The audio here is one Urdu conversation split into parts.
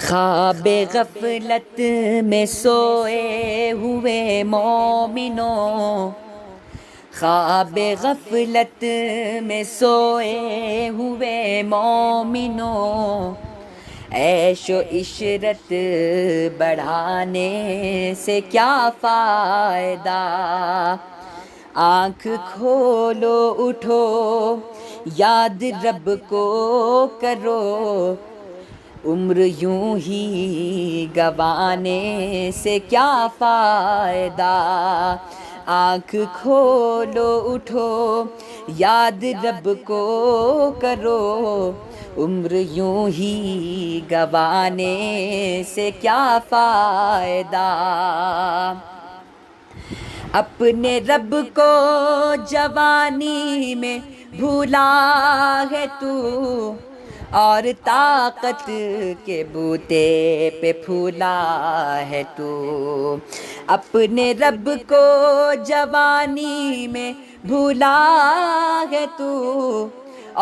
خواب غفلت میں سوئے ہوئے مومنوں، خواب غفلت میں سوئے ہوئے مومنوں، عیش و عشرت بڑھانے سے کیا فائدہ؟ آنکھ کھولو اٹھو یاد رب کو کرو، عمر یوں ہی گنوانے سے کیا فائدہ؟ آنکھ کھولو اٹھو یاد رب کو کرو، عمر یوں ہی گنوانے سے کیا فائدہ؟ اپنے رب کو جوانی میں بھولا ہے تو، اور طاقت کے بوتے پہ پھولا ہے تو۔ اپنے رب کو جوانی میں بھولا ہے تو،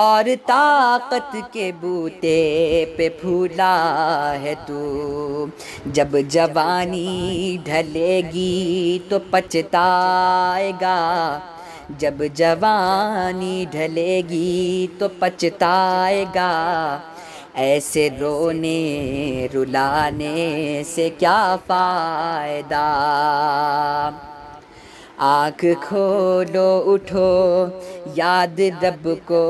اور طاقت کے بوتے پہ پھولا ہے تو۔ جب جوانی ڈھلے گی تو پچھتائے گا، جب جوانی ڈھلے گی تو پچھتائے گا، ایسے رونے رلانے سے کیا فائدہ؟ آنکھ کھولو اٹھو یاد رب کو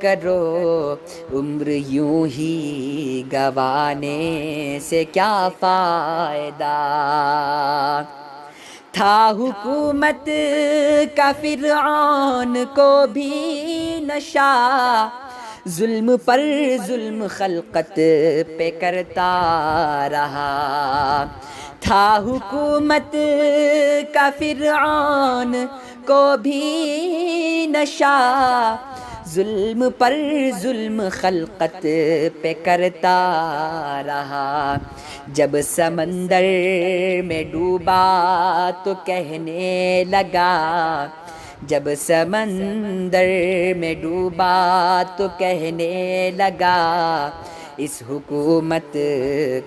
کرو، عمر یوں ہی گنوانے سے کیا فائدہ؟ تھا حکومت کا فرعون کو بھی نشہ، ظلم پر ظلم خلقت پہ کرتا رہا۔ تھا حکومت کا فرعون کو بھی نشہ، ظلم پر ظلم خلقت پہ کرتا رہا۔ جب سمندر میں ڈوبا تو کہنے لگا، جب سمندر میں ڈوبا تو کہنے لگا، اس حکومت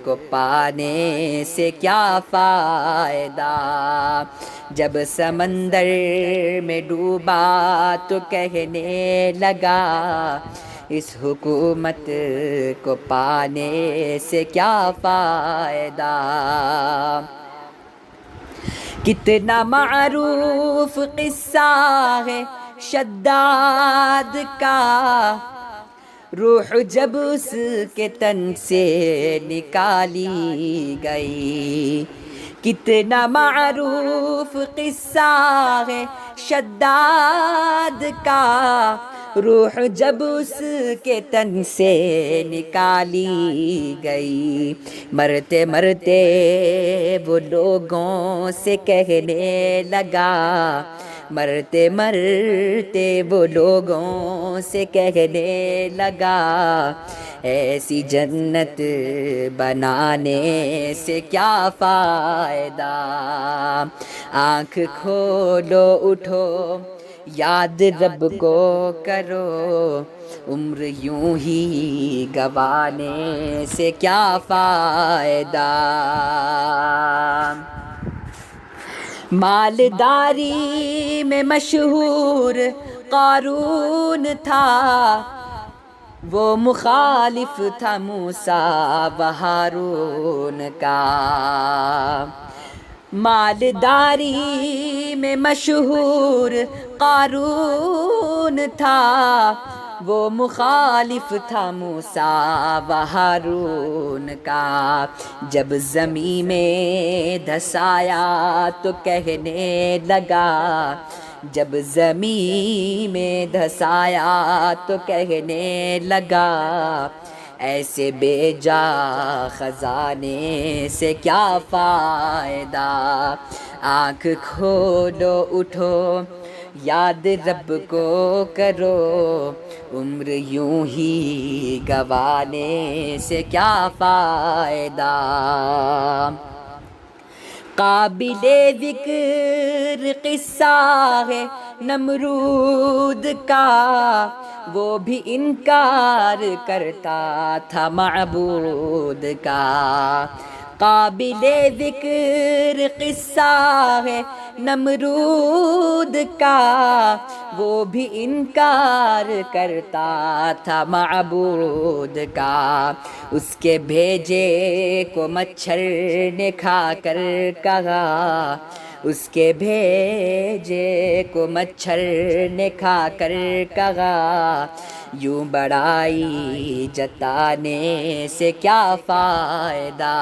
کو پانے سے کیا فائدہ؟ جب سمندر میں ڈوبا تو کہنے لگا، اس حکومت کو پانے سے کیا فائدہ؟ کتنا معروف قصہ ہے شداد کا، روح جب اس کے تن سے نکالی گئی۔ کتنا معروف قصہ ہے شداد کا، روح جب اس کے تن سے نکالی گئی۔ مرتے مرتے وہ لوگوں سے کہنے لگا، مرتے مرتے وہ لوگوں سے کہنے لگا، ایسی جنت بنانے سے کیا فائدہ؟ آنکھ کھولو اٹھو یاد رب کو کرو، عمر یوں ہی گنوانے سے کیا فائدہ؟ مالداری میں مشہور قارون تھا، وہ مخالف تھا موسیٰ و ہارون کا۔ مالداری میں مشہور قارون تھا، وہ مخالف تھا موسیٰ و ہارون کا۔ جب زمین میں دھسایا تو کہنے لگا، جب زمین میں دھسایا تو کہنے لگا، ایسے بے جا خزانے سے کیا فائدہ؟ آنکھ کھولو اٹھو یاد رب کو کرو، عمر یوں ہی گنوانے سے کیا فائدہ؟ قابل ذکر قصہ ہے نمرود کا، وہ بھی انکار کرتا تھا معبود کا۔ قابل ذکر قصہ ہے نمرود کا، وہ بھی انکار کرتا تھا معبود کا۔ اس کے بھیجے کو مچھر نے کھا کر کہا، اس کے بھیجے کو مچھر نے کھا کر کہا، یوں بڑائی جتانے سے کیا فائدہ۔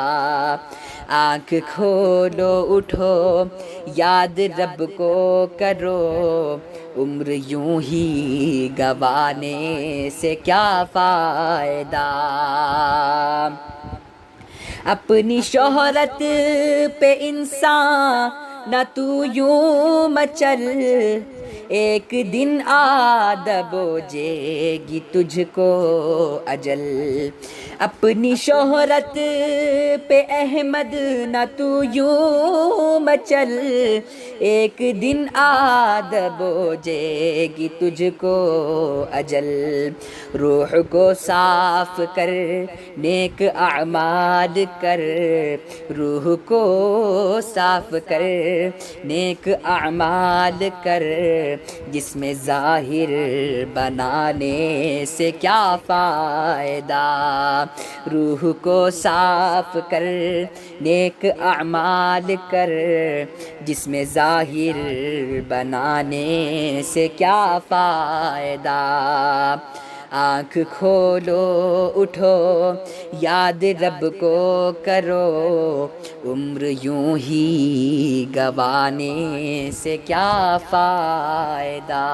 آنکھ کھولو اٹھو یاد رب کو کرو، عمر یوں ہی گنوانے سے کیا فائدہ۔ اپنی شہرت پہ انسان نہ تو یوں مچل، ایک دن آ دبوچے گی تجھ کو اجل۔ اپنی شہرت پہ احمد نہ تو یوں مچل، ایک دن آ دبوچے گی تجھ کو اجل۔ روح کو صاف کر نیک اعمال کر، روح کو صاف کر نیک اعمال کر، جس میں ظاہر بنانے سے کیا فائدہ۔ روح کو صاف کر نیک اعمال کر، جس میں ظاہر بنانے سے کیا فائدہ۔ آنکھ کھولو اٹھو یاد رب کو کرو، عمر یوں ہی گنوانے سے کیا فائدہ۔